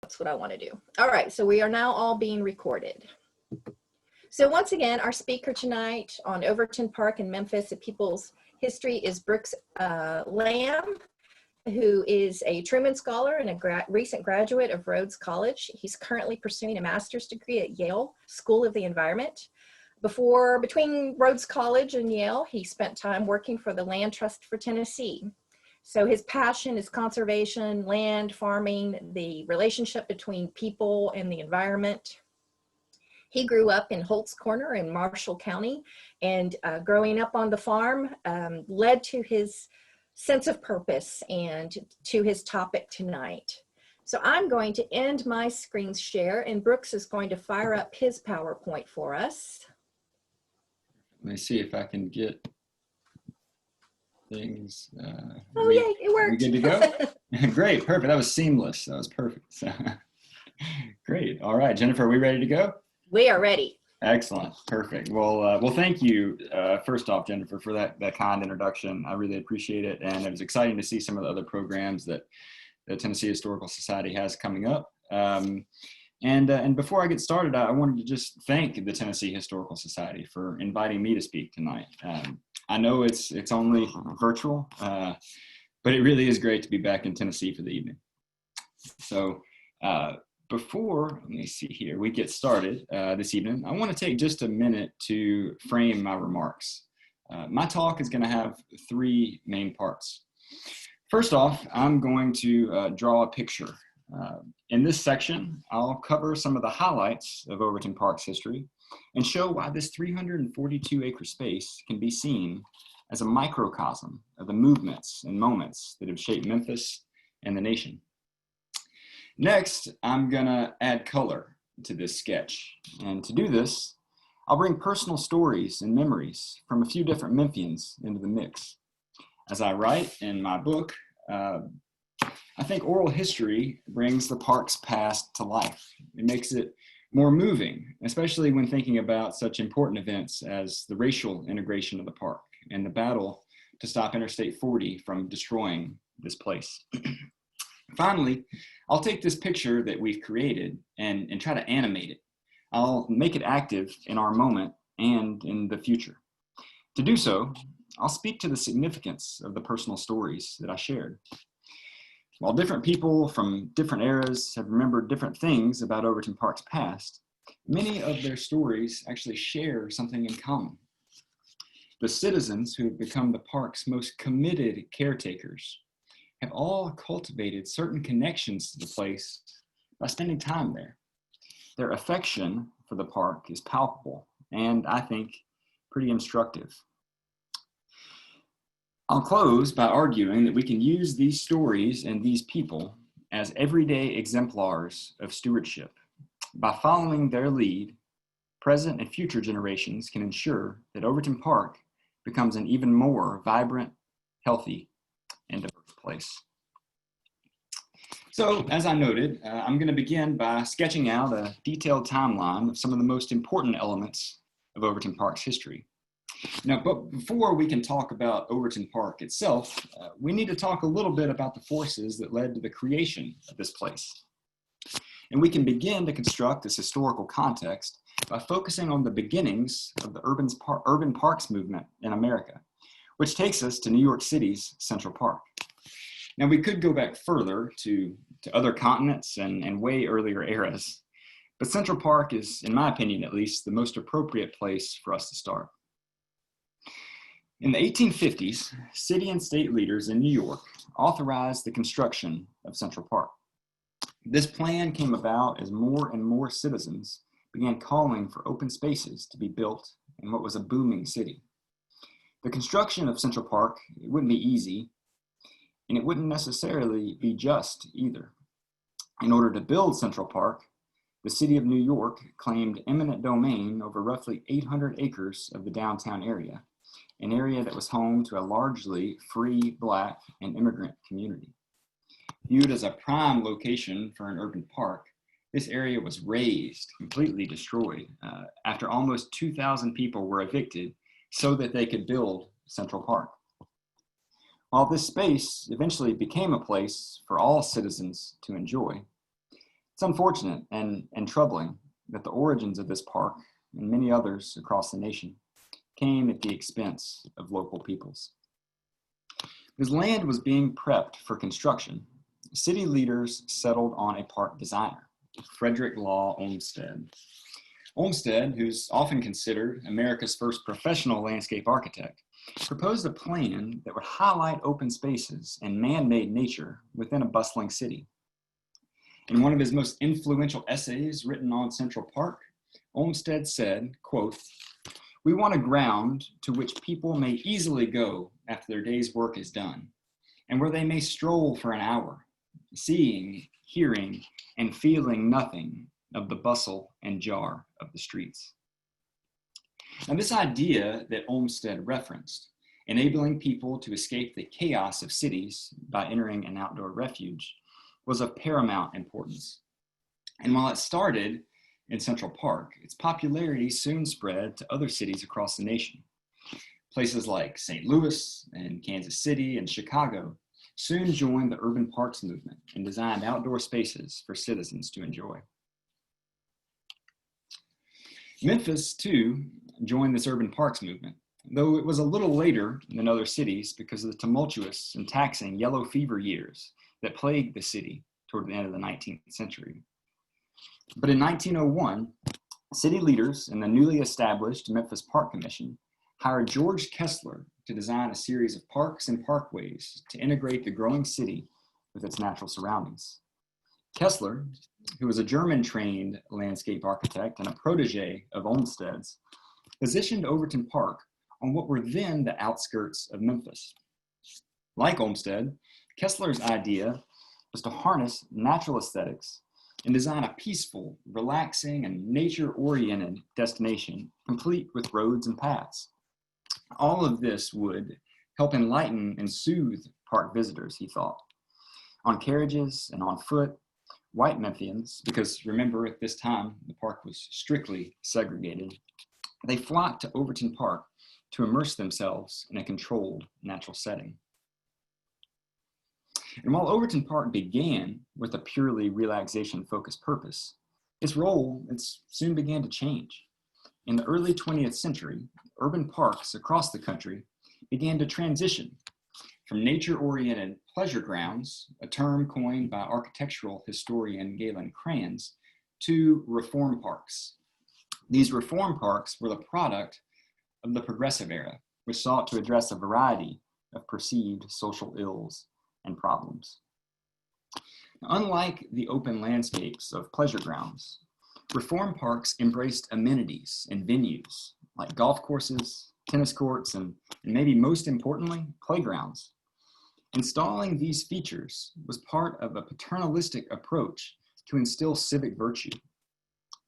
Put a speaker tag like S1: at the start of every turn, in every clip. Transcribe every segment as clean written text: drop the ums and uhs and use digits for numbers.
S1: That's what I want to do. All right, so we are now all being recorded. So once again, our speaker tonight on Overton Park in Memphis, a People's History, is Brooks Lamb, who is a Truman Scholar and a recent graduate of Rhodes College. He's currently pursuing a master's degree at Yale School of the Environment. Between Rhodes College and Yale, he spent time working for the Land Trust for Tennessee. So his passion is conservation, land, farming, the relationship between people and the environment. He grew up in Holt's Corner in Marshall County, and growing up on the farm led to his sense of purpose and to his topic tonight. So I'm going to end my screen share, and Brooks is going to fire up his PowerPoint for us.
S2: Let me see if I can get things.
S1: Oh, yay, it worked.
S2: We good to go? Great, perfect. That was seamless. That was perfect. So, great. All right, Jennifer, are we ready to go?
S1: We are ready.
S2: Excellent. Perfect. Well, thank you, first off, Jennifer, for that kind introduction. I really appreciate it. And it was exciting to see some of the other programs that the Tennessee Historical Society has coming up. And before I get started, I wanted to just thank the Tennessee Historical Society for inviting me to speak tonight. I know it's only virtual, but it really is great to be back in Tennessee for the evening. So before, let me see here, we get started this evening, I want to take just a minute to frame my remarks. My talk is going to have three main parts. First off, I'm going to draw a picture. In this section, I'll cover some of the highlights of Overton Park's history and show why this 342-acre space can be seen as a microcosm of the movements and moments that have shaped Memphis and the nation. Next, I'm gonna add color to this sketch. And to do this, I'll bring personal stories and memories from a few different Memphians into the mix. As I write in my book, I think oral history brings the park's past to life. It makes it more moving, especially when thinking about such important events as the racial integration of the park and the battle to stop Interstate 40 from destroying this place. Finally, I'll take this picture that we've created and try to animate it. I'll make it active in our moment and in the future. To do so, I'll speak to the significance of the personal stories that I shared. While different people from different eras have remembered different things about Overton Park's past, many of their stories actually share something in common. The citizens who have become the park's most committed caretakers have all cultivated certain connections to the place by spending time there. Their affection for the park is palpable and, I think, pretty instructive. I'll close by arguing that we can use these stories and these people as everyday exemplars of stewardship. By following their lead, present and future generations can ensure that Overton Park becomes an even more vibrant, healthy, and diverse place. So, as I noted, I'm going to begin by sketching out a detailed timeline of some of the most important elements of Overton Park's history. Now, but before we can talk about Overton Park itself, we need to talk a little bit about the forces that led to the creation of this place. And we can begin to construct this historical context by focusing on the beginnings of the urban parks movement in America, which takes us to New York City's Central Park. Now, we could go back further to other continents and way earlier eras, but Central Park is, in my opinion at least, the most appropriate place for us to start. In the 1850s, city and state leaders in New York authorized the construction of Central Park. This plan came about as more and more citizens began calling for open spaces to be built in what was a booming city. The construction of Central Park, it wouldn't be easy, and it wouldn't necessarily be just either. In order to build Central Park, the city of New York claimed eminent domain over roughly 800 acres of the downtown area, an area that was home to a largely free Black and immigrant community. Viewed as a prime location for an urban park, this area was razed, completely destroyed, after almost 2,000 people were evicted so that they could build Central Park. While this space eventually became a place for all citizens to enjoy, It's unfortunate and troubling that the origins of this park and many others across the nation came at the expense of local peoples. As land was being prepped for construction, city leaders settled on a park designer, Frederick Law Olmsted. Olmsted, who's often considered America's first professional landscape architect, proposed a plan that would highlight open spaces and man-made nature within a bustling city. In one of his most influential essays written on Central Park, Olmsted said, quote, "We want a ground to which people may easily go after their day's work is done, and where they may stroll for an hour, seeing, hearing, and feeling nothing of the bustle and jar of the streets." Now, this idea that Olmsted referenced, enabling people to escape the chaos of cities by entering an outdoor refuge, was of paramount importance. And while it started in Central Park, its popularity soon spread to other cities across the nation. Places like St. Louis and Kansas City and Chicago soon joined the urban parks movement and designed outdoor spaces for citizens to enjoy. Memphis, too, joined this urban parks movement, though it was a little later than other cities because of the tumultuous and taxing yellow fever years that plagued the city toward the end of the 19th century. But in 1901, city leaders and the newly established Memphis Park Commission hired George Kessler to design a series of parks and parkways to integrate the growing city with its natural surroundings. Kessler, who was a German-trained landscape architect and a protege of Olmsted's, positioned Overton Park on what were then the outskirts of Memphis. Like Olmsted, Kessler's idea was to harness natural aesthetics and design a peaceful, relaxing, and nature-oriented destination, complete with roads and paths. All of this would help enlighten and soothe park visitors, he thought. On carriages and on foot, white Memphians, because remember at this time the park was strictly segregated, they flocked to Overton Park to immerse themselves in a controlled natural setting. And while Overton Park began with a purely relaxation-focused purpose, its role soon began to change. In the early 20th century, urban parks across the country began to transition from nature-oriented pleasure grounds, a term coined by architectural historian Galen Cranz, to reform parks. These reform parks were the product of the progressive era, which sought to address a variety of perceived social ills and problems. Unlike the open landscapes of pleasure grounds, reform parks embraced amenities and venues like golf courses, tennis courts, and maybe most importantly, playgrounds. Installing these features was part of a paternalistic approach to instill civic virtue.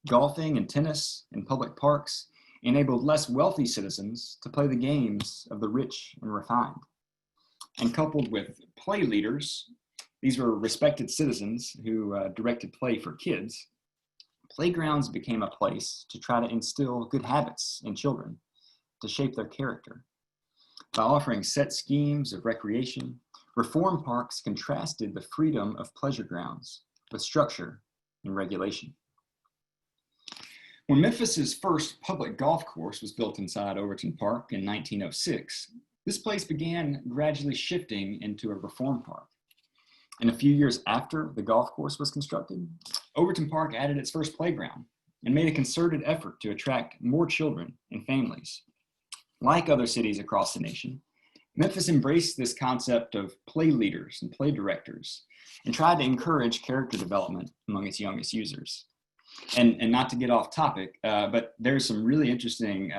S2: Golfing and tennis in public parks enabled less wealthy citizens to play the games of the rich and refined. And coupled with play leaders, these were respected citizens who directed play for kids. Playgrounds became a place to try to instill good habits in children, to shape their character. By offering set schemes of recreation, reform parks contrasted the freedom of pleasure grounds with structure and regulation. When Memphis's first public golf course was built inside Overton Park in 1906, this place began gradually shifting into a reform park. And a few years after the golf course was constructed, Overton Park added its first playground and made a concerted effort to attract more children and families. Like other cities across the nation, Memphis embraced this concept of play leaders and play directors and tried to encourage character development among its youngest users. And not to get off topic, but there's some really interesting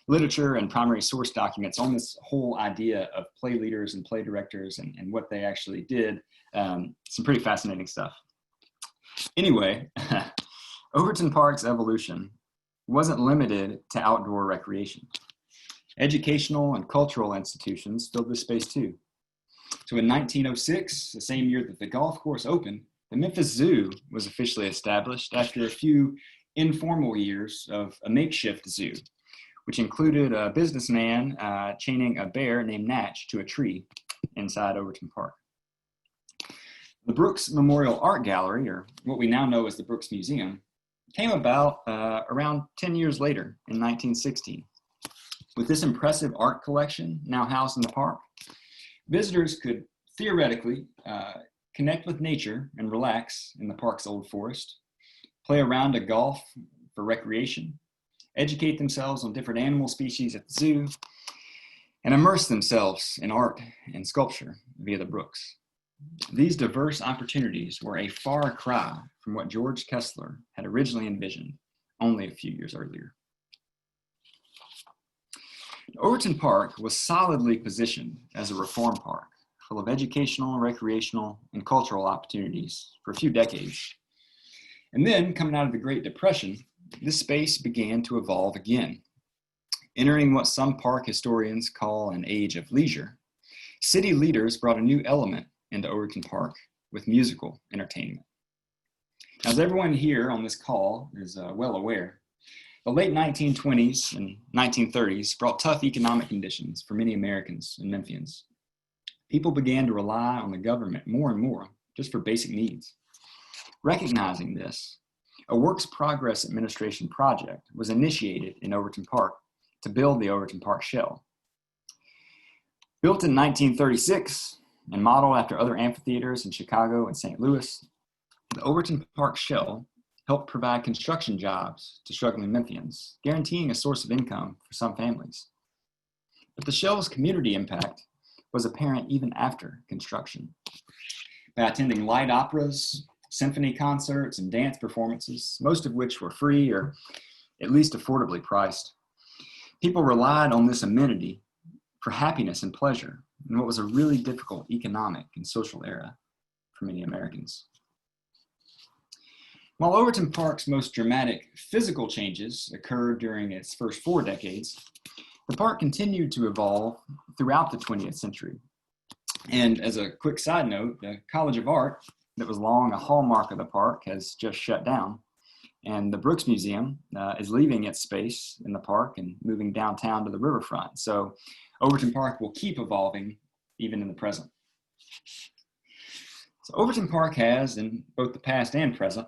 S2: literature and primary source documents on this whole idea of play leaders and play directors and what they actually did. Some pretty fascinating stuff. Anyway, Overton Park's evolution wasn't limited to outdoor recreation. Educational and cultural institutions filled this space too. So in 1906, the same year that the golf course opened, the Memphis Zoo was officially established after a few informal years of a makeshift zoo, which included a businessman chaining a bear named Natch to a tree inside Overton Park. The Brooks Memorial Art Gallery, or what we now know as the Brooks Museum, came about around 10 years later in 1916. With this impressive art collection now housed in the park, visitors could theoretically connect with nature and relax in the park's old forest, play a round of golf for recreation, educate themselves on different animal species at the zoo, and immerse themselves in art and sculpture via the Brooks. These diverse opportunities were a far cry from what George Kessler had originally envisioned only a few years earlier. Overton Park was solidly positioned as a reform park, full of educational, recreational, and cultural opportunities for a few decades. And then, coming out of the Great Depression, this space began to evolve again. Entering what some park historians call an age of leisure, city leaders brought a new element into Overton Park with musical entertainment. Now, as everyone here on this call is well aware, the late 1920s and 1930s brought tough economic conditions for many Americans and Memphians. People began to rely on the government more and more just for basic needs. Recognizing this, a Works Progress Administration project was initiated in Overton Park to build the Overton Park shell. Built in 1936 and modeled after other amphitheaters in Chicago and St. Louis, the Overton Park shell helped provide construction jobs to struggling Memphians, guaranteeing a source of income for some families. But the shell's community impact was apparent even after construction. By attending light operas, symphony concerts, and dance performances, most of which were free or at least affordably priced, people relied on this amenity for happiness and pleasure in what was a really difficult economic and social era for many Americans. While Overton Park's most dramatic physical changes occurred during its first 4 decades, the park continued to evolve throughout the 20th century. And as a quick side note, the College of Art, that was long a hallmark of the park, has just shut down. And the Brooks Museum is leaving its space in the park and moving downtown to the riverfront. So Overton Park will keep evolving even in the present. So Overton Park has, in both the past and present,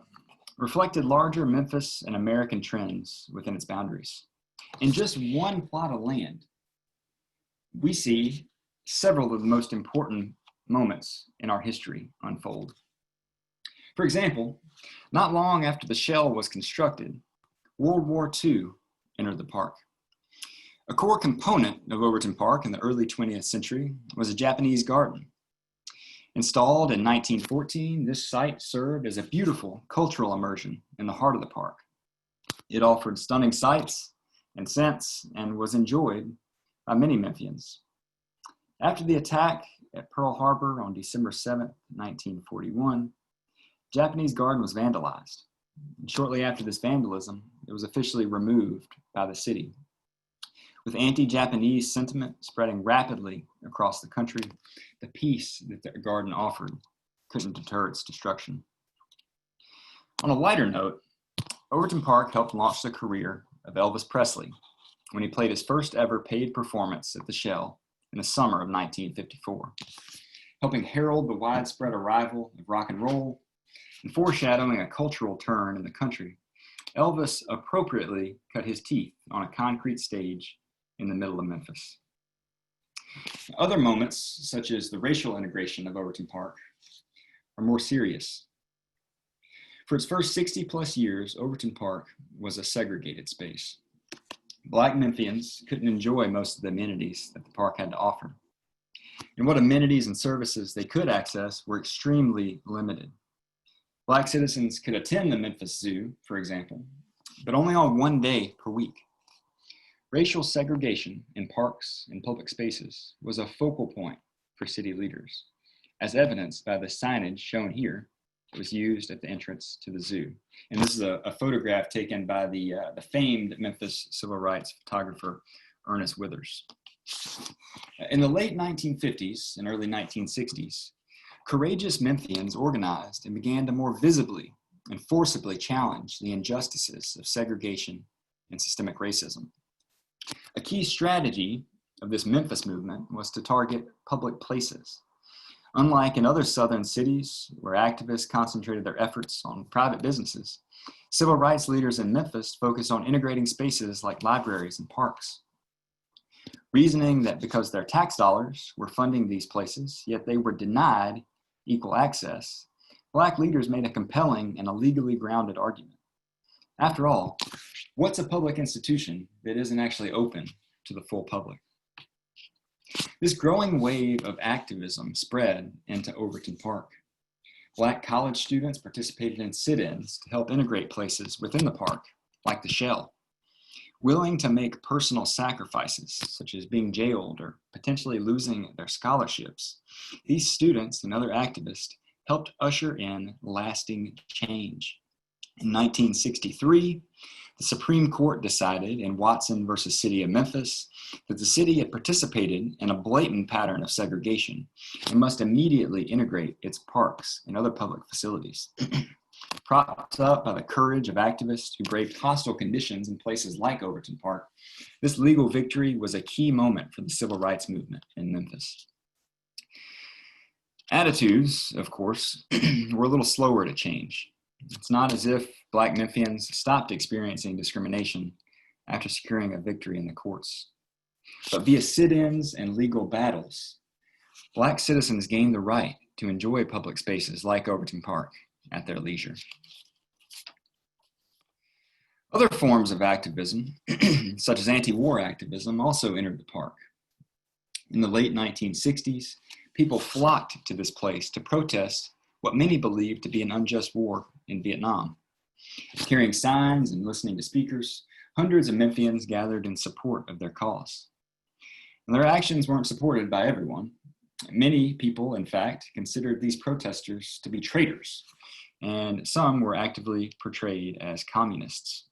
S2: reflected larger Memphis and American trends within its boundaries. In just one plot of land, we see several of the most important moments in our history unfold. For example, not long after the shell was constructed, World War II entered the park. A core component of Overton Park in the early 20th century was a Japanese garden. Installed in 1914, this site served as a beautiful cultural immersion in the heart of the park. It offered stunning sights and scents and was enjoyed by many Memphians. After the attack at Pearl Harbor on December 7, 1941, Japanese garden was vandalized. And shortly after this vandalism, it was officially removed by the city. With anti-Japanese sentiment spreading rapidly across the country, the peace that the garden offered couldn't deter its destruction. On a lighter note, Overton Park helped launch the career of Elvis Presley when he played his first ever paid performance at the Shell in the summer of 1954, helping herald the widespread arrival of rock and roll and foreshadowing a cultural turn in the country. Elvis appropriately cut his teeth on a concrete stage in the middle of Memphis. Other moments, such as the racial integration of Overton Park, are more serious. For its first 60 plus years, Overton Park was a segregated space. Black Memphians couldn't enjoy most of the amenities that the park had to offer. And what amenities and services they could access were extremely limited. Black citizens could attend the Memphis Zoo, for example, but only on one day per week. Racial segregation in parks and public spaces was a focal point for city leaders, as evidenced by the signage shown here that was used at the entrance to the zoo. And this is a photograph taken by the famed Memphis civil rights photographer, Ernest Withers. In the late 1950s and early 1960s, courageous Memphians organized and began to more visibly and forcibly challenge the injustices of segregation and systemic racism. A key strategy of this Memphis movement was to target public places. Unlike in other southern cities where activists concentrated their efforts on private businesses, civil rights leaders in Memphis focused on integrating spaces like libraries and parks. Reasoning that because their tax dollars were funding these places, yet they were denied equal access, Black leaders made a compelling and a legally grounded argument. After all, what's a public institution that isn't actually open to the full public? This growing wave of activism spread into Overton Park. Black college students participated in sit-ins to help integrate places within the park, like the Shell. Willing to make personal sacrifices, such as being jailed or potentially losing their scholarships, these students and other activists helped usher in lasting change. In 1963, the Supreme Court decided in Watson versus City of Memphis that the city had participated in a blatant pattern of segregation and must immediately integrate its parks and other public facilities. Propped up by the courage of activists who braved hostile conditions in places like Overton Park, this legal victory was a key moment for the civil rights movement in Memphis. Attitudes, of course, were a little slower to change. It's not as if Black Memphians stopped experiencing discrimination after securing a victory in the courts. But via sit-ins and legal battles, Black citizens gained the right to enjoy public spaces like Overton Park at their leisure. Other forms of activism, such as anti-war activism, also entered the park. In the late 1960s, people flocked to this place to protest what many believed to be an unjust war in Vietnam. Carrying signs and listening to speakers, hundreds of Memphians gathered in support of their cause. And their actions weren't supported by everyone. Many people, in fact, considered these protesters to be traitors, and some were actively portrayed as communists.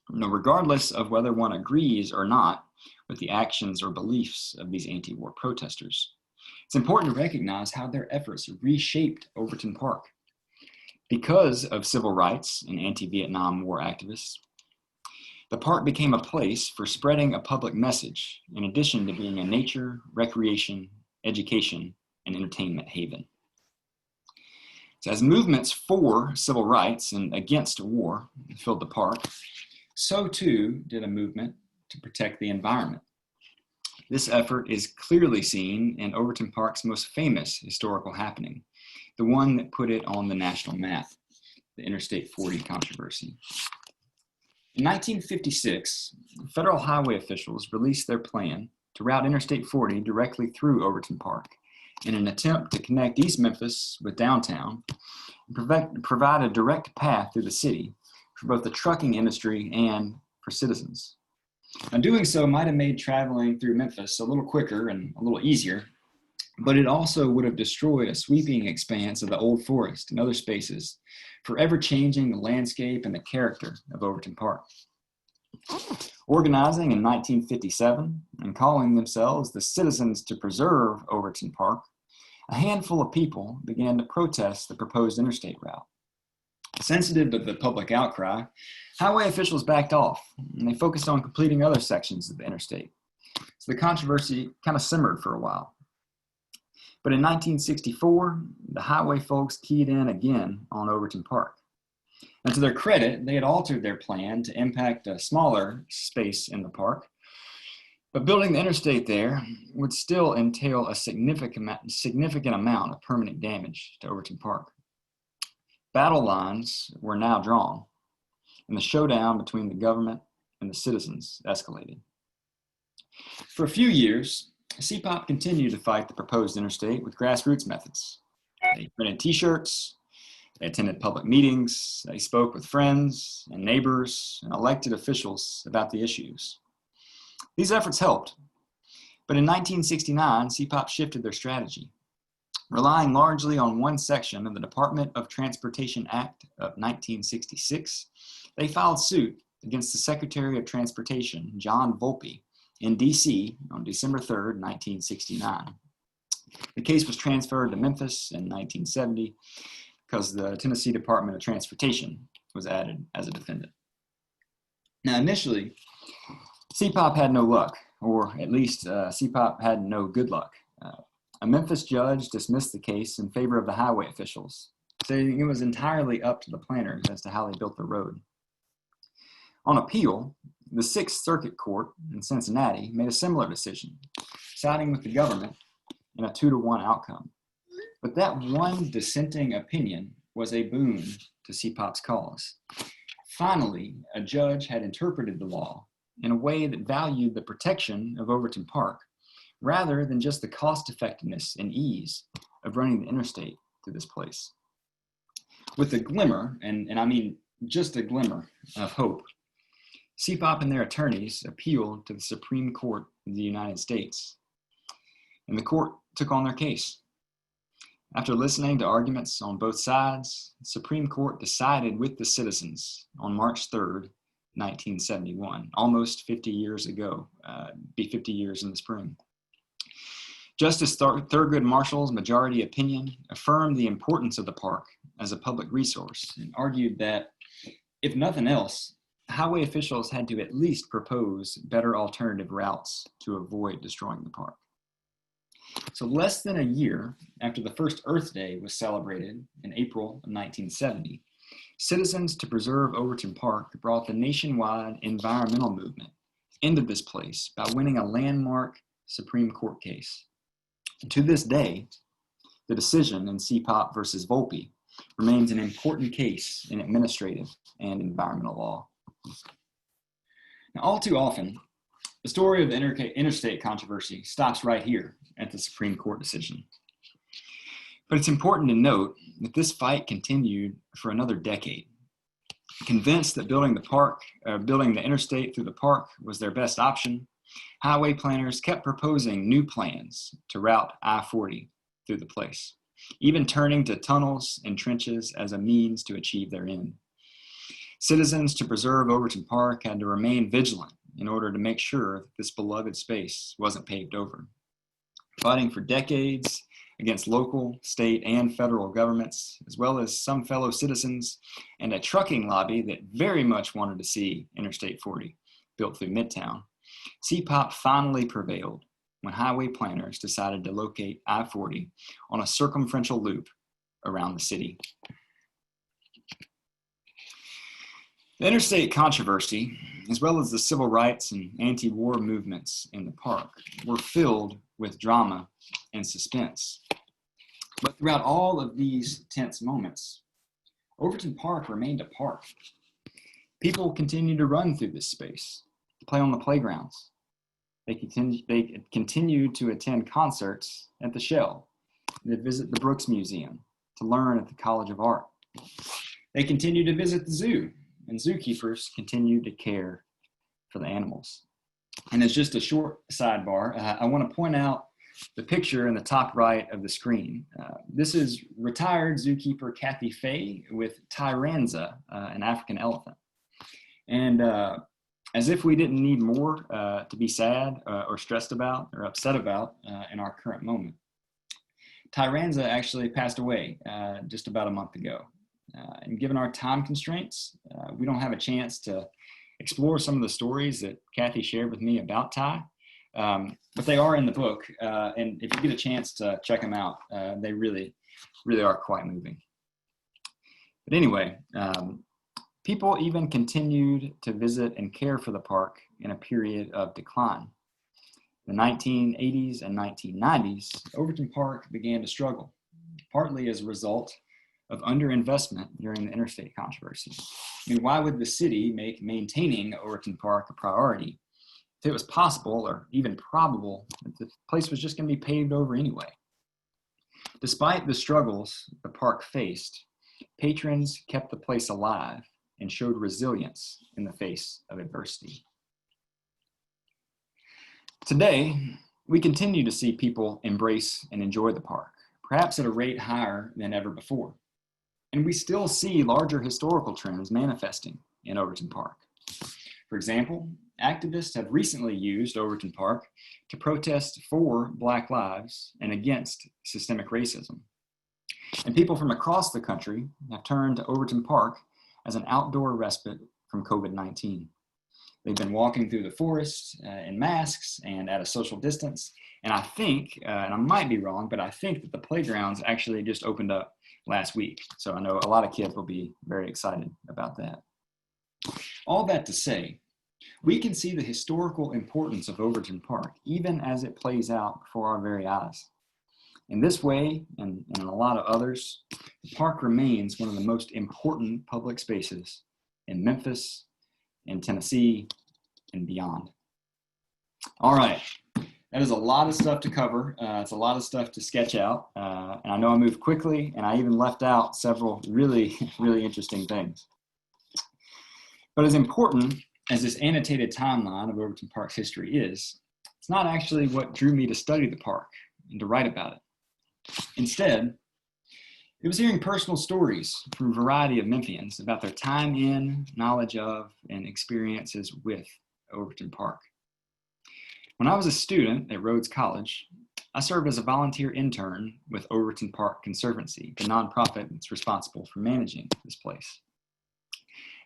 S2: Now, regardless of whether one agrees or not with the actions or beliefs of these anti-war protesters, it's important to recognize how their efforts reshaped Overton Park. Because of civil rights and anti-Vietnam War activists, the park became a place for spreading a public message, in addition to being a nature, recreation, education, and entertainment haven. So as movements for civil rights and against war filled the park, so too did a movement to protect the environment. This effort is clearly seen in Overton Park's most famous historical happening, the one that put it on the national map, the Interstate 40 controversy. In 1956, federal highway officials released their plan to route Interstate 40 directly through Overton Park in an attempt to connect East Memphis with downtown and provide a direct path through the city for both the trucking industry and for citizens. Now, doing so might have made traveling through Memphis a little quicker and a little easier, but it also would have destroyed a sweeping expanse of the old forest and other spaces, forever changing the landscape and the character of Overton Park. Organizing in 1957 and calling themselves the Citizens to Preserve Overton Park, a handful of people began to protest the proposed interstate route. Sensitive to the public outcry, highway officials backed off, and they focused on completing other sections of the interstate. So the controversy kind of simmered for a while. But in 1964, the highway folks keyed in again on Overton Park. And to their credit, they had altered their plan to impact a smaller space in the park. But building the interstate there would still entail a significant amount of permanent damage to Overton Park. Battle lines were now drawn, and the showdown between the government and the citizens escalated. For a few years, CPOP continued to fight the proposed interstate with grassroots methods. They printed t-shirts, they attended public meetings, they spoke with friends and neighbors and elected officials about the issues. These efforts helped, but in 1969, CPOP shifted their strategy. Relying largely on one section of the Department of Transportation Act of 1966, they filed suit against the Secretary of Transportation, John Volpe, in DC on December 3rd, 1969. The case was transferred to Memphis in 1970 because the Tennessee Department of Transportation was added as a defendant. Now, initially, CPOP had no luck, or at least CPOP had no good luck. A Memphis judge dismissed the case in favor of the highway officials, saying it was entirely up to the planners as to how they built the road. On appeal, the Sixth Circuit Court in Cincinnati made a similar decision, siding with the government in a 2-to-1 outcome. But that one dissenting opinion was a boon to CPOP's cause. Finally, a judge had interpreted the law in a way that valued the protection of Overton Park rather than just the cost effectiveness and ease of running the interstate through this place. With a glimmer, and I mean just a glimmer of hope, CPOP and their attorneys appealed to the Supreme Court of the United States, and the court took on their case. After listening to arguments on both sides, the Supreme Court decided with the citizens on March 3rd, 1971, almost 50 years ago, be 50 years in the spring. Justice Thurgood Marshall's majority opinion affirmed the importance of the park as a public resource and argued that, if nothing else, highway officials had to at least propose better alternative routes to avoid destroying the park. So less than a year after the first Earth Day was celebrated in April of 1970, Citizens to Preserve Overton Park brought the nationwide environmental movement into this place by winning a landmark Supreme Court case. And to this day, the decision in CPOP versus Volpe remains an important case in administrative and environmental law. Now, all too often, the story of the interstate controversy stops right here at the Supreme Court decision. But it's important to note that this fight continued for another decade. Convinced that building the interstate through the park was their best option, highway planners kept proposing new plans to route I-40 through the place, even turning to tunnels and trenches as a means to achieve their end. Citizens to Preserve Overton Park had to remain vigilant in order to make sure that this beloved space wasn't paved over. Fighting for decades against local, state, and federal governments, as well as some fellow citizens and a trucking lobby that very much wanted to see Interstate 40 built through Midtown, CPOP finally prevailed when highway planners decided to locate I-40 on a circumferential loop around the city. The interstate controversy, as well as the civil rights and anti-war movements in the park, were filled with drama and suspense. But throughout all of these tense moments, Overton Park remained a park. People continued to run through this space, to play on the playgrounds. They continued to attend concerts at the Shell, to visit the Brooks Museum, to learn at the College of Art. They continued to visit the zoo, and zookeepers continued to care for the animals. And as just a short sidebar, I want to point out the picture in the top right of the screen. This is retired zookeeper Kathy Fay with Tyranza, an African elephant. And as if we didn't need more to be sad or stressed about or upset about in our current moment, Tyranza actually passed away just about a month ago. And given our time constraints, we don't have a chance to explore some of the stories that Kathy shared with me about Ty, but they are in the book, and if you get a chance to check them out, they really, really are quite moving. But anyway, people even continued to visit and care for the park in a period of decline. In the 1980s and 1990s, Overton Park began to struggle, partly as a result of underinvestment during the interstate controversy. I mean, why would the city make maintaining Overton Park a priority if it was possible or even probable that the place was just going to be paved over anyway? Despite the struggles the park faced, patrons kept the place alive and showed resilience in the face of adversity. Today, we continue to see people embrace and enjoy the park, perhaps at a rate higher than ever before. And we still see larger historical trends manifesting in Overton Park. For example, activists have recently used Overton Park to protest for Black lives and against systemic racism. And people from across the country have turned to Overton Park as an outdoor respite from COVID-19. They've been walking through the forest in masks and at a social distance. And I think, and I might be wrong, but I think that the playgrounds actually just opened up last week. So I know a lot of kids will be very excited about that. All that to say, we can see the historical importance of Overton Park, even as it plays out before our very eyes. In this way, and in a lot of others, the park remains one of the most important public spaces in Memphis, in Tennessee, and beyond. All right, that is a lot of stuff to cover. It's a lot of stuff to sketch out. And I know I moved quickly, and I even left out several really, really interesting things. But as important as this annotated timeline of Overton Park's history is, it's not actually what drew me to study the park and to write about it. Instead, it was hearing personal stories from a variety of Memphians about their time in, knowledge of, and experiences with Overton Park. When I was a student at Rhodes College, I served as a volunteer intern with Overton Park Conservancy, the nonprofit that's responsible for managing this place.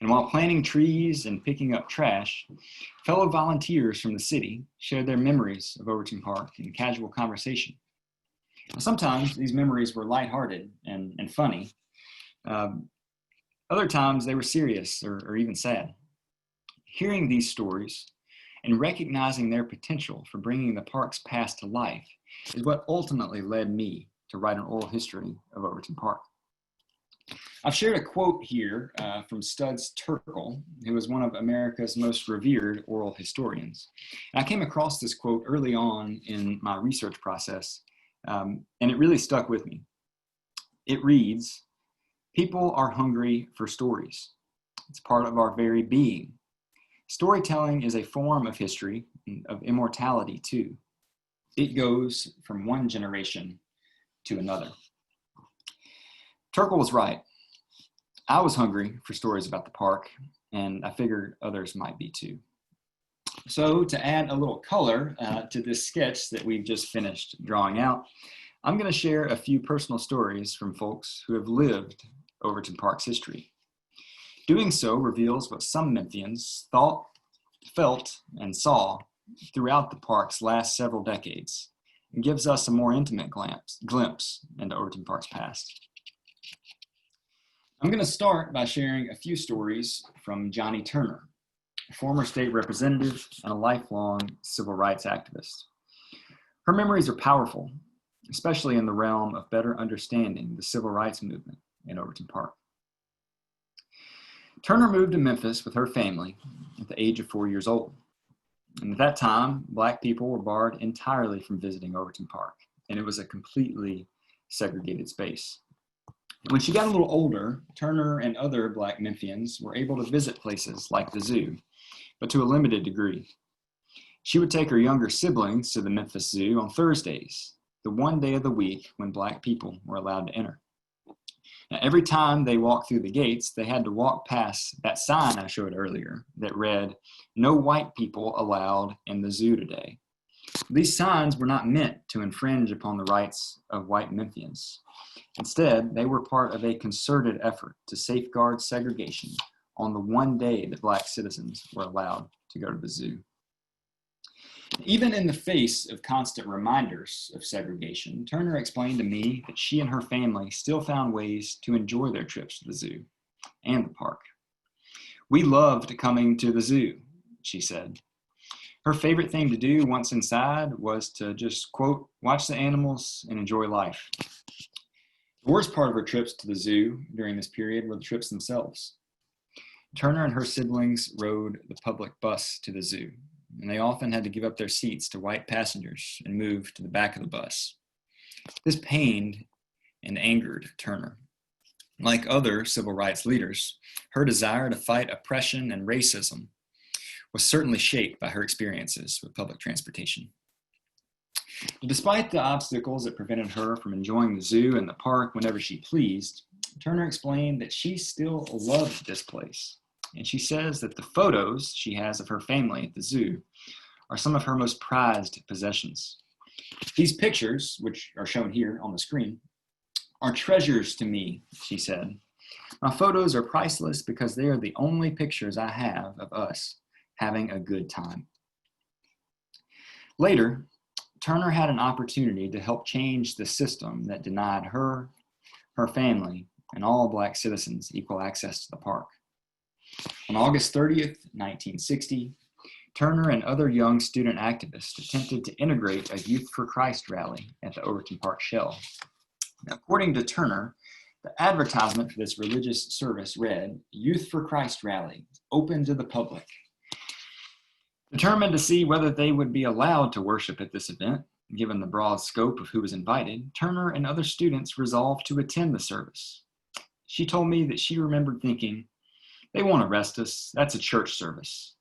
S2: And while planting trees and picking up trash, fellow volunteers from the city shared their memories of Overton Park in casual conversation. Sometimes these memories were lighthearted and funny. Other times they were serious or even sad. Hearing these stories and recognizing their potential for bringing the park's past to life is what ultimately led me to write an oral history of Overton Park. I've shared a quote here from Studs Terkel, who is one of America's most revered oral historians. And I came across this quote early on in my research process, and it really stuck with me. It reads, "People are hungry for stories. It's part of our very being. Storytelling is a form of history, of immortality too. It goes from one generation to another." Terkel was right. I was hungry for stories about the park, and I figured others might be too. So to add a little color to this sketch that we've just finished drawing out, I'm going to share a few personal stories from folks who have lived Overton Park's history. Doing so reveals what some Memphians thought, felt, and saw throughout the park's last several decades, and gives us a more intimate glimpse into Overton Park's past. I'm going to start by sharing a few stories from Johnnie Turner, a former state representative and a lifelong civil rights activist. Her memories are powerful, especially in the realm of better understanding the civil rights movement in Overton Park. Turner moved to Memphis with her family at the age of 4 years old. And at that time, Black people were barred entirely from visiting Overton Park, and it was a completely segregated space. When she got a little older, Turner and other Black Memphians were able to visit places like the zoo, but to a limited degree. She would take her younger siblings to the Memphis Zoo on Thursdays, the one day of the week when Black people were allowed to enter. Now, every time they walked through the gates, they had to walk past that sign I showed earlier that read, "No white people allowed in the zoo today." These signs were not meant to infringe upon the rights of white Memphians. Instead, they were part of a concerted effort to safeguard segregation on the one day that Black citizens were allowed to go to the zoo. Even in the face of constant reminders of segregation, Turner explained to me that she and her family still found ways to enjoy their trips to the zoo and the park. "We loved coming to the zoo," she said. Her favorite thing to do once inside was to just, quote, "watch the animals and enjoy life." The worst part of her trips to the zoo during this period were the trips themselves. Turner and her siblings rode the public bus to the zoo, and they often had to give up their seats to white passengers and move to the back of the bus. This pained and angered Turner. Like other civil rights leaders, her desire to fight oppression and racism was certainly shaped by her experiences with public transportation. Despite the obstacles that prevented her from enjoying the zoo and the park whenever she pleased, Turner explained that she still loved this place. And she says that the photos she has of her family at the zoo are some of her most prized possessions. These pictures, which are shown here on the screen, are treasures to me, she said. My photos are priceless because they are the only pictures I have of us having a good time. Later, Turner had an opportunity to help change the system that denied her, her family, and all Black citizens equal access to the park. On August 30th, 1960, Turner and other young student activists attempted to integrate a Youth for Christ rally at the Overton Park Shell. According to Turner, the advertisement for this religious service read, "Youth for Christ rally, open to the public." Determined to see whether they would be allowed to worship at this event, given the broad scope of who was invited, Turner and other students resolved to attend the service. She told me that she remembered thinking, "They won't arrest us, that's a church service."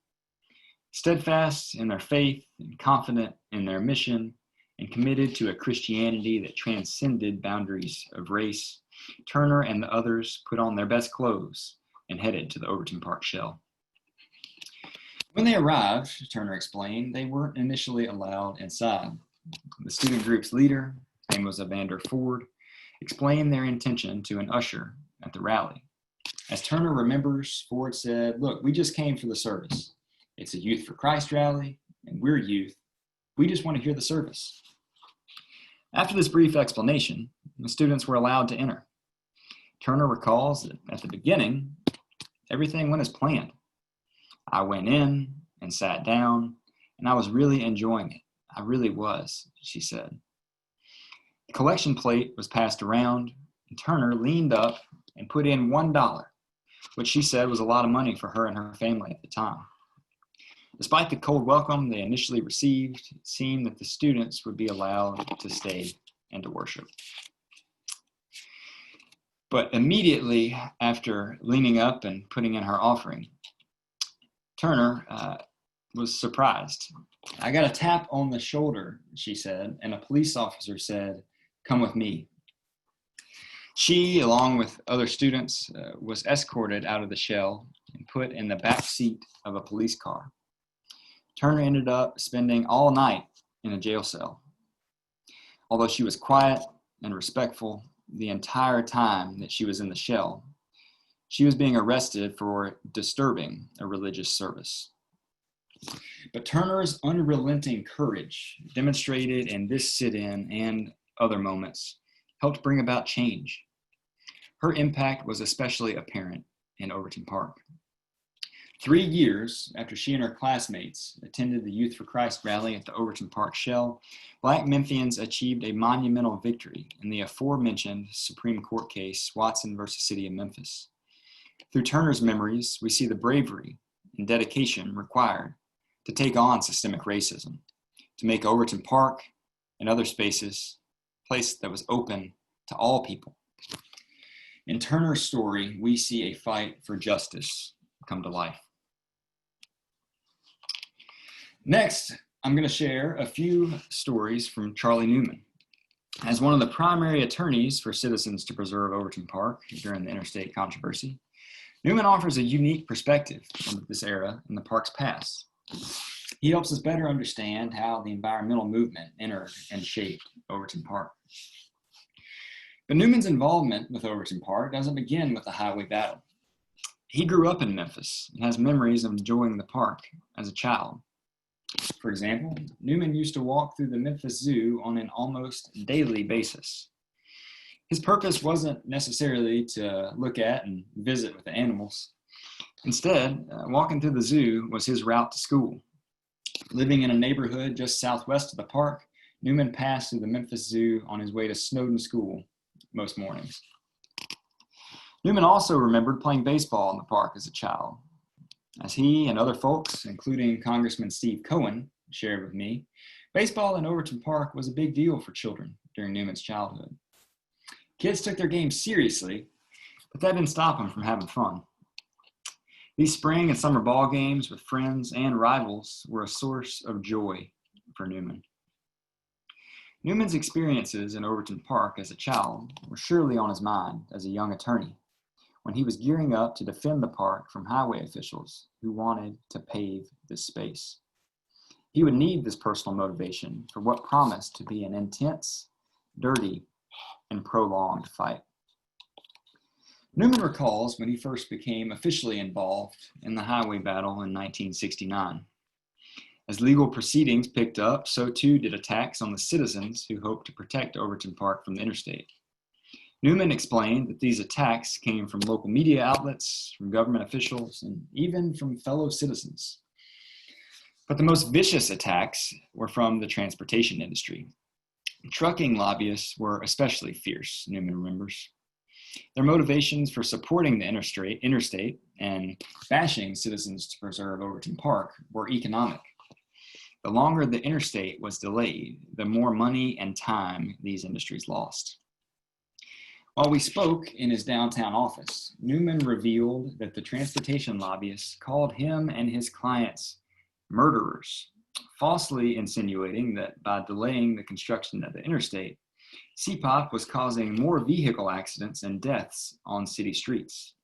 S2: Steadfast in their faith and confident in their mission and committed to a Christianity that transcended boundaries of race, Turner and the others put on their best clothes and headed to the Overton Park Shell. When they arrived, Turner explained, they weren't initially allowed inside. The student group's leader, his name was Evander Ford, explained their intention to an usher at the rally. As Turner remembers, Ford said, "Look, we just came for the service. It's a Youth for Christ rally, and we're youth. We just want to hear the service." After this brief explanation, the students were allowed to enter. Turner recalls that at the beginning, everything went as planned. "I went in and sat down, and I was really enjoying it. I really was," she said. The collection plate was passed around, and Turner leaned up and put in $1, which she said was a lot of money for her and her family at the time. Despite the cold welcome they initially received, it seemed that the students would be allowed to stay and to worship. But immediately after leaning up and putting in her offering, Turner was surprised. "I got a tap on the shoulder," she said, "and a police officer said, 'Come with me.'" She, along with other students, was escorted out of the shell and put in the back seat of a police car. Turner ended up spending all night in a jail cell. Although she was quiet and respectful the entire time that she was in the shell, she was being arrested for disturbing a religious service. But Turner's unrelenting courage, demonstrated in this sit-in and other moments, helped bring about change. Her impact was especially apparent in Overton Park. 3 years after she and her classmates attended the Youth for Christ rally at the Overton Park Shell, Black Memphians achieved a monumental victory in the aforementioned Supreme Court case, Watson versus City of Memphis. Through Turner's memories, we see the bravery and dedication required to take on systemic racism, to make Overton Park and other spaces a place that was open to all people. In Turner's story, we see a fight for justice come to life. Next, I'm going to share a few stories from Charlie Newman. As one of the primary attorneys for Citizens to Preserve Overton Park during the Interstate controversy, Newman offers a unique perspective on this era in the park's past. He helps us better understand how the environmental movement entered and shaped Overton Park. But Newman's involvement with Overton Park doesn't begin with the highway battle. He grew up in Memphis and has memories of enjoying the park as a child. For example, Newman used to walk through the Memphis Zoo on an almost daily basis. His purpose wasn't necessarily to look at and visit with the animals. Instead, walking through the zoo was his route to school. Living in a neighborhood just southwest of the park, Newman passed through the Memphis Zoo on his way to Snowden School most mornings. Newman also remembered playing baseball in the park as a child. As he and other folks, including Congressman Steve Cohen, shared with me, baseball in Overton Park was a big deal for children during Newman's childhood. Kids took their game seriously, but that didn't stop them from having fun. These spring and summer ball games with friends and rivals were a source of joy for Newman. Newman's experiences in Overton Park as a child were surely on his mind as a young attorney when he was gearing up to defend the park from highway officials who wanted to pave this space. He would need this personal motivation for what promised to be an intense, dirty, and prolonged fight. Newman recalls when he first became officially involved in the highway battle in 1969. As legal proceedings picked up, so too did attacks on the citizens who hoped to protect Overton Park from the interstate. Newman explained that these attacks came from local media outlets, from government officials, and even from fellow citizens. But the most vicious attacks were from the transportation industry. Trucking lobbyists were especially fierce, Newman remembers. Their motivations for supporting the interstate and bashing citizens to preserve Overton Park were economic. The longer the interstate was delayed, the more money and time these industries lost. While we spoke in his downtown office, Newman revealed that the transportation lobbyists called him and his clients murderers, falsely insinuating that by delaying the construction of the interstate, CPOP was causing more vehicle accidents and deaths on city streets.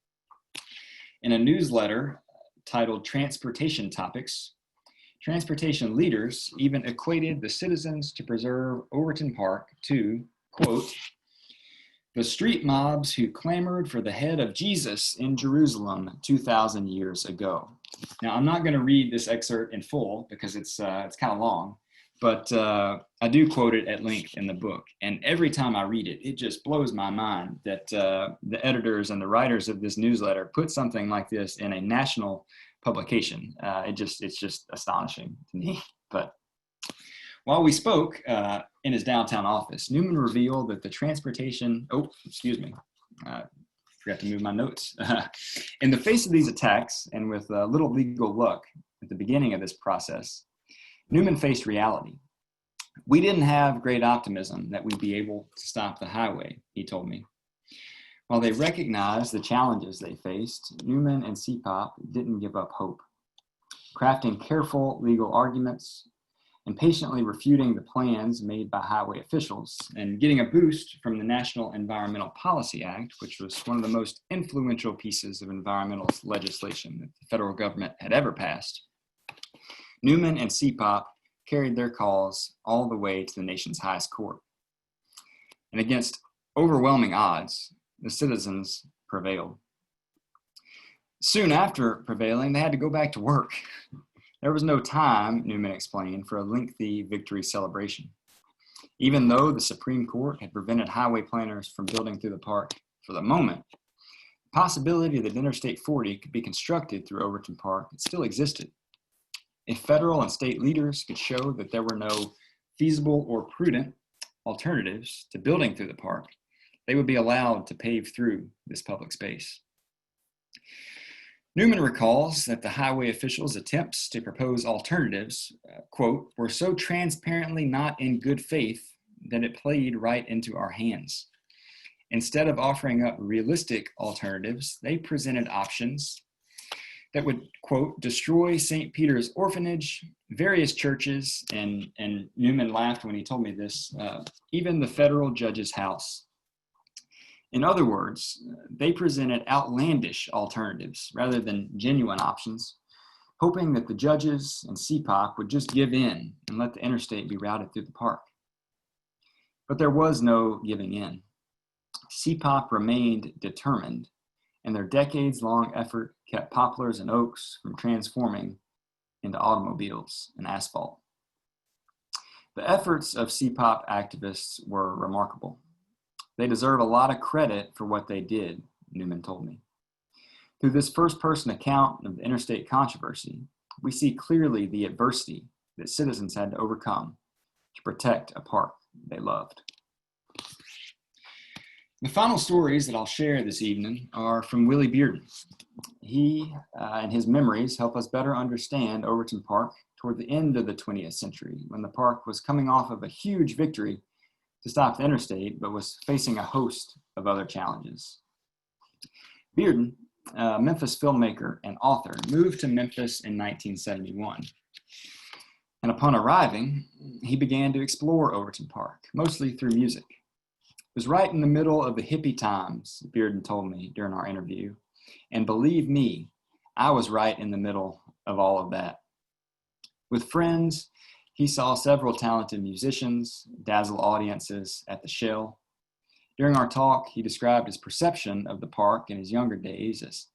S2: In a newsletter titled Transportation Topics, transportation leaders even equated the citizens to preserve Overton Park to, quote, the street mobs who clamored for the head of Jesus in Jerusalem 2,000 years ago. Now, I'm not going to read this excerpt in full because it's kind of long, but I do quote it at length in the book. And every time I read it, it just blows my mind that the editors and the writers of this newsletter put something like this in a national publication. It's just astonishing to me. But while we spoke in his downtown office, Newman revealed that the transportation, forgot to move my notes. In the face of these attacks and with little legal luck at the beginning of this process, Newman faced reality. We didn't have great optimism that we'd be able to stop the highway, he told me. While they recognized the challenges they faced, Newman and CPOP didn't give up hope. Crafting careful legal arguments and patiently refuting the plans made by highway officials and getting a boost from the National Environmental Policy Act, which was one of the most influential pieces of environmental legislation that the federal government had ever passed, Newman and CPOP carried their cause all the way to the nation's highest court. And against overwhelming odds, the citizens prevailed. Soon after prevailing, they had to go back to work. There was no time, Newman explained, for a lengthy victory celebration. Even though the Supreme Court had prevented highway planners from building through the park for the moment, the possibility that Interstate 40 could be constructed through Overton Park still existed. If federal and state leaders could show that there were no feasible or prudent alternatives to building through the park, they would be allowed to pave through this public space. Newman recalls that the highway officials' attempts to propose alternatives, quote, were so transparently not in good faith that it played right into our hands. Instead of offering up realistic alternatives, they presented options that would, quote, destroy St. Peter's Orphanage, various churches, and Newman laughed when he told me this, even the federal judge's house. In other words, they presented outlandish alternatives rather than genuine options, hoping that the judges and CPOP would just give in and let the interstate be routed through the park. But there was no giving in. CPOP remained determined, and their decades-long effort kept poplars and oaks from transforming into automobiles and asphalt. The efforts of CPOP activists were remarkable. They deserve a lot of credit for what they did, Newman told me. Through this first-person account of the interstate controversy, we see clearly the adversity that citizens had to overcome to protect a park they loved. The final stories that I'll share this evening are from Willy Bearden. He and his memories help us better understand Overton Park toward the end of the 20th century, when the park was coming off of a huge victory to stop the interstate, but was facing a host of other challenges. Bearden, a Memphis filmmaker and author, moved to Memphis in 1971. And upon arriving, he began to explore Overton Park, mostly through music. It was right in the middle of the hippie times, Bearden told me during our interview. And believe me, I was right in the middle of all of that. With friends, he saw several talented musicians dazzle audiences at the Shell. During our talk, he described his perception of the park in his younger days as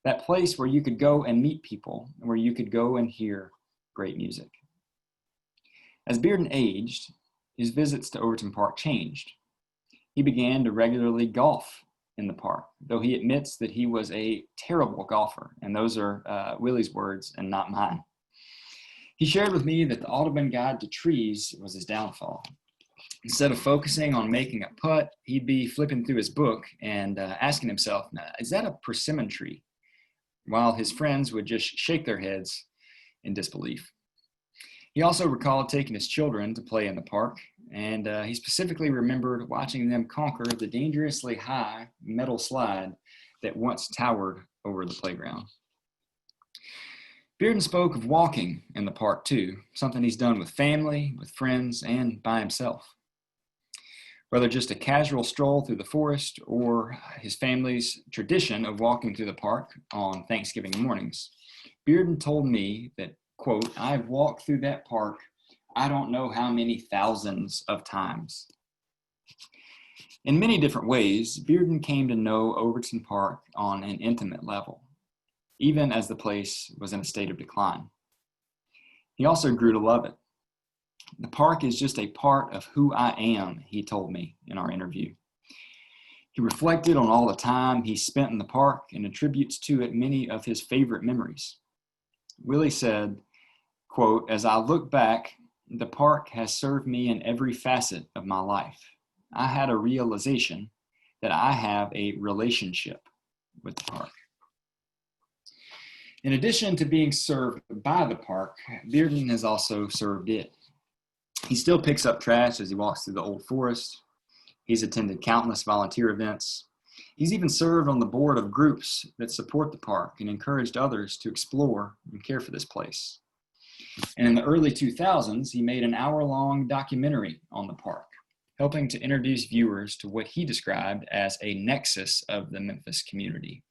S2: that place where you could go and meet people, where you could go and hear great music. As Bearden aged, his visits to Overton Park changed. He began to regularly golf in the park, though he admits that he was a terrible golfer, and those are Willy's words and not mine. He shared with me that the Audubon Guide to Trees was his downfall. Instead of focusing on making a putt, he'd be flipping through his book and asking himself, is that a persimmon tree? While his friends would just shake their heads in disbelief. He also recalled taking his children to play in the park, and he specifically remembered watching them conquer the dangerously high metal slide that once towered over the playground. Bearden spoke of walking in the park too, something he's done with family, with friends, and by himself. Whether just a casual stroll through the forest or his family's tradition of walking through the park on Thanksgiving mornings, Bearden told me that, quote, I've walked through that park I don't know how many thousands of times. In many different ways, Bearden came to know Overton Park on an intimate level, even as the place was in a state of decline. He also grew to love it. The park is just a part of who I am, he told me in our interview. He reflected on all the time he spent in the park and attributes to it many of his favorite memories. Willy said, quote, as I look back, the park has served me in every facet of my life. I had a realization that I have a relationship with the park. In addition to being served by the park, Bearden has also served it. He still picks up trash as he walks through the old forest. He's attended countless volunteer events. He's even served on the board of groups that support the park and encouraged others to explore and care for this place. And in the early 2000s, he made an hour-long documentary on the park, helping to introduce viewers to what he described as a nexus of the Memphis community.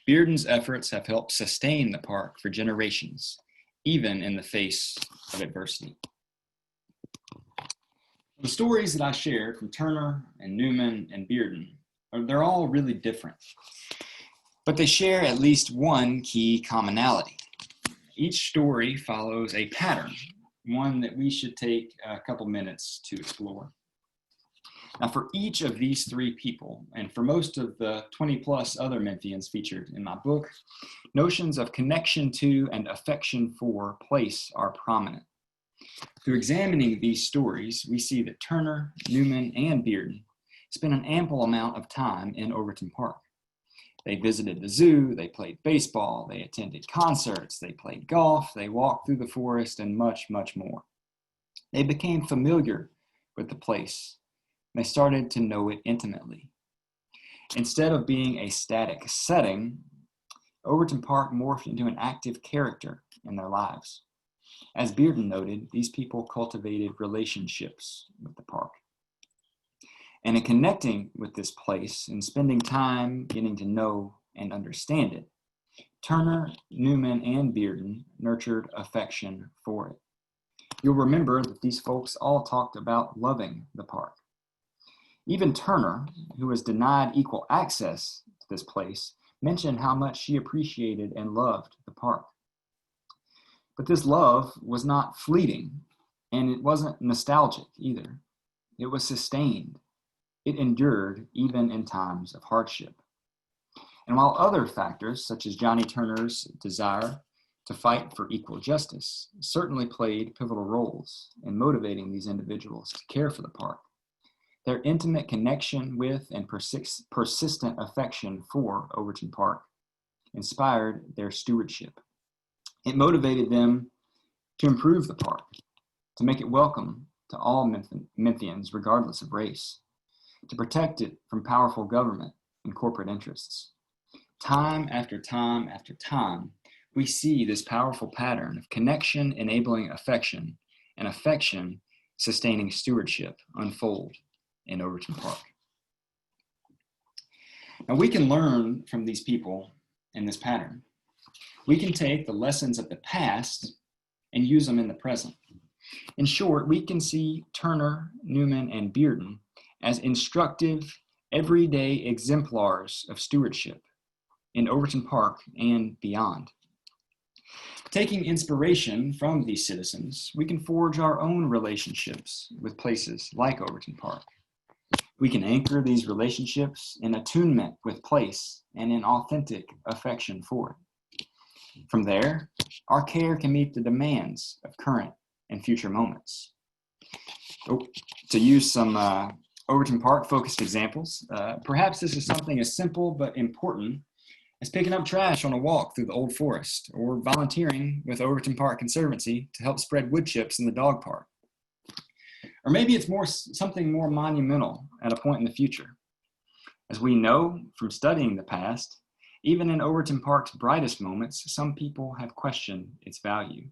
S2: Bearden's efforts have helped sustain the park for generations, even in the face of adversity. The stories that I shared from Turner and Newman and Bearden, they're all really different, but they share at least one key commonality. Each story follows a pattern, one that we should take a couple minutes to explore. Now, for each of these three people, and for most of the 20 plus other Memphians featured in my book, notions of connection to and affection for place are prominent. Through examining these stories, we see that Turner, Newman, and Bearden spent an ample amount of time in Overton Park. They visited the zoo, they played baseball, they attended concerts, they played golf, they walked through the forest, and much, much more. They became familiar with the place. They started to know it intimately. Instead of being a static setting, Overton Park morphed into an active character in their lives. As Bearden noted, these people cultivated relationships with the park. And in connecting with this place and spending time getting to know and understand it, Turner, Newman, and Bearden nurtured affection for it. You'll remember that these folks all talked about loving the park. Even Turner, who was denied equal access to this place, mentioned how much she appreciated and loved the park. But this love was not fleeting, and it wasn't nostalgic either. It was sustained. It endured even in times of hardship. And while other factors, such as Johnnie Turner's desire to fight for equal justice, certainly played pivotal roles in motivating these individuals to care for the park, their intimate connection with and persistent affection for Overton Park inspired their stewardship. It motivated them to improve the park, to make it welcome to all Memphians, regardless of race, to protect it from powerful government and corporate interests. Time after time after time, we see this powerful pattern of connection enabling affection and affection sustaining stewardship unfold in Overton Park. Now, we can learn from these people in this pattern. We can take the lessons of the past and use them in the present. In short, we can see Turner, Newman, and Bearden as instructive, everyday exemplars of stewardship in Overton Park and beyond. Taking inspiration from these citizens, we can forge our own relationships with places like Overton Park. We can anchor these relationships in attunement with place and in authentic affection for it. From there, our care can meet the demands of current and future moments. To use some Overton Park focused examples, perhaps this is something as simple but important as picking up trash on a walk through the old forest, or volunteering with Overton Park Conservancy to help spread wood chips in the dog park. Or maybe it's something more monumental at a point in the future. As we know from studying the past, even in Overton Park's brightest moments, some people have questioned its value.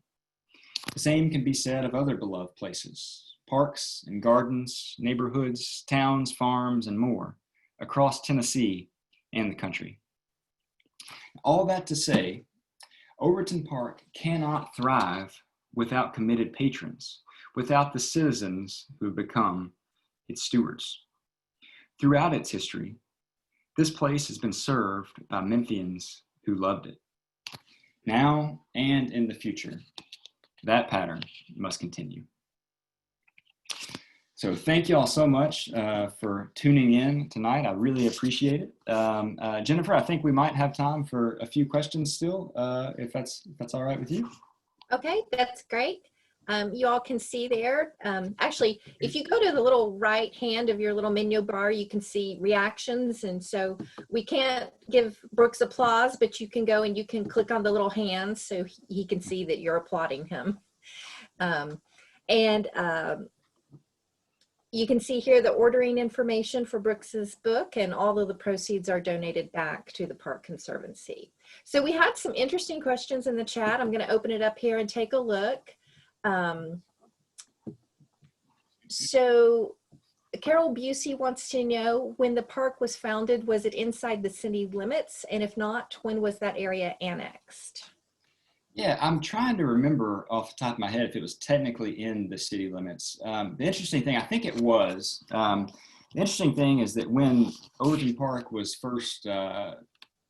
S2: The same can be said of other beloved places, parks and gardens, neighborhoods, towns, farms, and more across Tennessee and the country. All that to say, Overton Park cannot thrive without committed patrons, without the citizens who become its stewards. Throughout its history, this place has been served by Memphians who loved it. Now and in the future, that pattern must continue. So thank you all so much for tuning in tonight. I really appreciate it. Jennifer, I think we might have time for a few questions still, if that's all right with you.
S1: Okay, that's great. You all can see there. Actually, if you go to the little right hand of your little menu bar, you can see reactions. And so we can't give Brooks applause, but you can go and you can click on the little hands so he can see that you're applauding him. You can see here the ordering information for Brooks's book, and all of the proceeds are donated back to the Park Conservancy. So we had some interesting questions in the chat. I'm going to open it up here and take a look. So Carol Busey wants to know, when the park was founded, was it inside the city limits? And if not, when was that area annexed?
S2: Yeah, I'm trying to remember off the top of my head if it was technically in the city limits. The interesting thing, I think it was, the interesting thing is that when Overton Park was first kind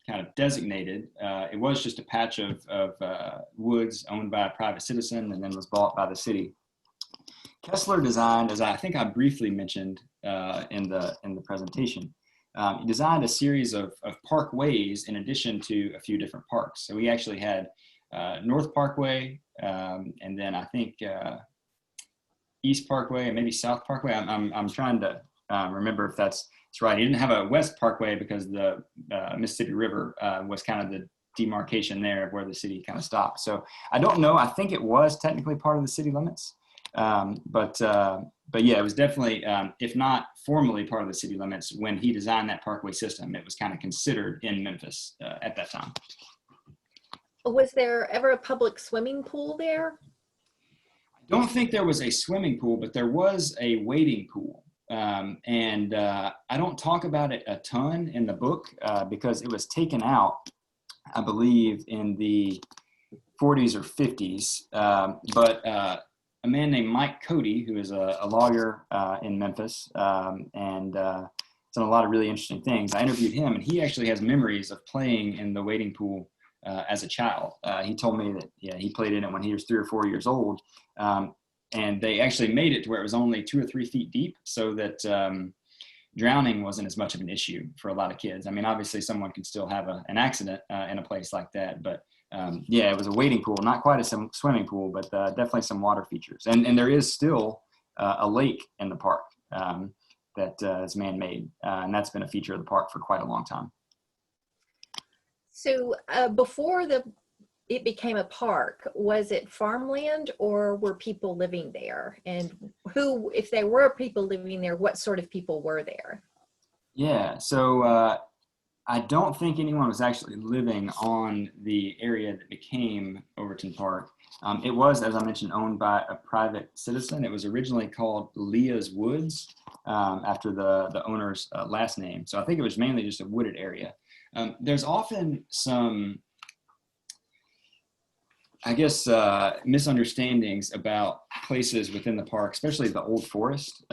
S2: of designated, it was just a patch of woods owned by a private citizen and then was bought by the city. Kessler designed, as I think I briefly mentioned in the presentation, he designed a series of parkways in addition to a few different parks. So we actually had North Parkway, and then I think East Parkway and maybe South Parkway. I'm trying to remember if that's right. He didn't have a West Parkway because the Mississippi River was kind of the demarcation there of where the city kind of stopped. So I don't know. I think it was technically part of the city limits, but yeah, it was definitely, if not formally part of the city limits, when he designed that parkway system, it was kind of considered in Memphis at that time.
S1: Was there ever a public swimming pool there?
S2: I don't think there was a swimming pool, but there was a wading pool. And I don't talk about it a ton in the book because it was taken out, I believe, in the 40s or 50s. But a man named Mike Cody, who is a lawyer in Memphis and done a lot of really interesting things. I interviewed him, and he actually has memories of playing in the wading pool as a child. He told me that he played in it when he was 3 or 4 years old, and they actually made it to where it was only 2 or 3 feet deep, so that drowning wasn't as much of an issue for a lot of kids. I mean, obviously someone can still have an accident in a place like that, but yeah, it was a wading pool, not quite a swimming pool, but definitely some water features. And there is still a lake in the park that is man-made, and that's been a feature of the park for quite a long time.
S1: So before it became a park, was it farmland or were people living there? And who, if there were people living there, what sort of people were there? Yeah,
S2: so I don't think anyone was actually living on the area that became Overton Park. It was, as I mentioned, owned by a private citizen. It was originally called Leah's Woods after the owner's last name. So I think it was mainly just a wooded area. There's often some, I guess, misunderstandings about places within the park, especially the Old Forest.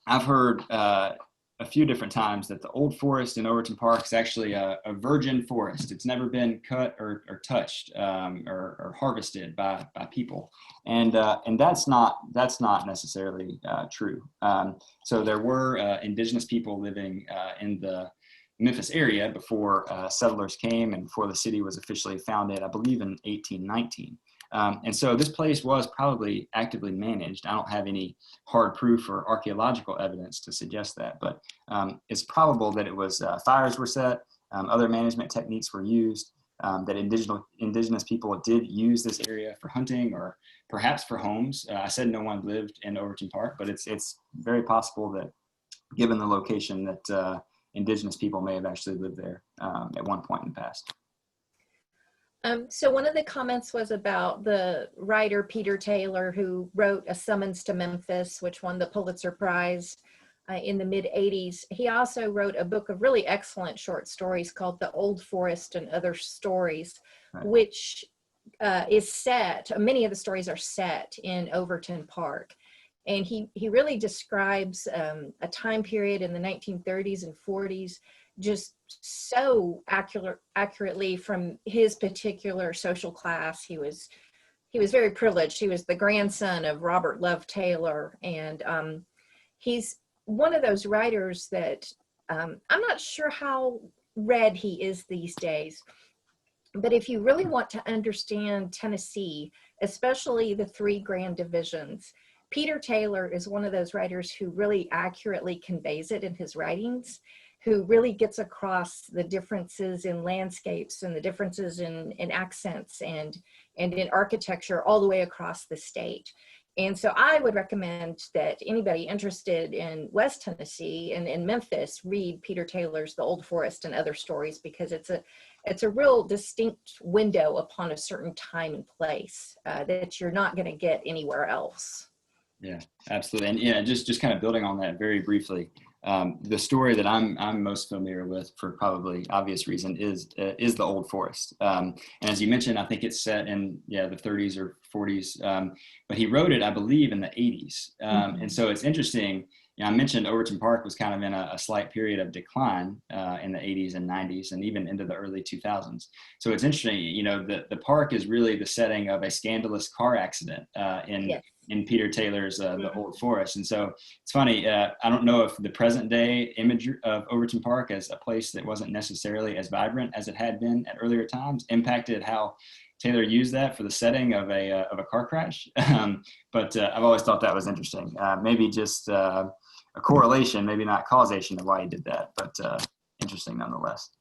S2: I've heard a few different times that the old forest in Overton Park is actually a virgin forest. It's never been cut or touched or harvested by people, and that's not necessarily true. So there were indigenous people living in the Memphis area before settlers came and before the city was officially founded, I believe in 1819. And so this place was probably actively managed. I don't have any hard proof or archaeological evidence to suggest that, but it's probable that it was fires were set, other management techniques were used, that indigenous people did use this area for hunting or perhaps for homes. I said no one lived in Overton Park, but it's very possible that given the location that indigenous people may have actually lived there at one point in the past.
S1: So one of the comments was about the writer Peter Taylor, who wrote A Summons to Memphis, which won the Pulitzer Prize in the mid-'80s. He also wrote a book of really excellent short stories called The Old Forest and Other Stories,
S2: right.
S1: which is set, many of the stories are set in Overton Park. And he really describes a time period in the 1930s and 40s just so accurately from his particular social class. He was very privileged. He was the grandson of Robert Love Taylor, and he's one of those writers that I'm not sure how read he is these days, but if you really want to understand Tennessee, especially the three grand divisions, Peter Taylor is one of those writers who really accurately conveys it in his writings, who really gets across the differences in landscapes and the differences in accents and in architecture all the way across the state. And so I would recommend that anybody interested in West Tennessee and in Memphis read Peter Taylor's The Old Forest and Other Stories, because it's a real distinct window upon a certain time and place that you're not going to get anywhere else.
S2: Yeah, absolutely. And yeah, just kind of building on that very briefly, the story that I'm most familiar with, for probably obvious reason, is the Old Forest. And as you mentioned, I think it's set in the 30s or 40s, but he wrote it, I believe, in the 80s. And so it's interesting. I mentioned Overton Park was kind of in a slight period of decline in the 80s and 90s, and even into the early 2000s. So it's interesting. The park is really the setting of a scandalous car accident in Peter Taylor's The Old Forest. And so it's funny, I don't know if the present day image of Overton Park as a place that wasn't necessarily as vibrant as it had been at earlier times impacted how Taylor used that for the setting of a car crash. But I've always thought that was interesting. Maybe just a correlation, maybe not causation of why he did that, but interesting nonetheless.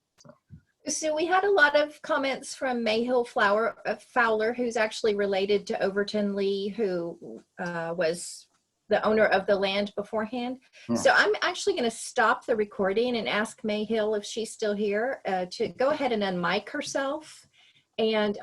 S1: So we had a lot of comments from Mayhill Fowler, who's actually related to Overton Lee, who was the owner of the land beforehand. Yeah. So I'm actually going to stop the recording and ask Mayhill, if she's still here, to go ahead and unmic herself and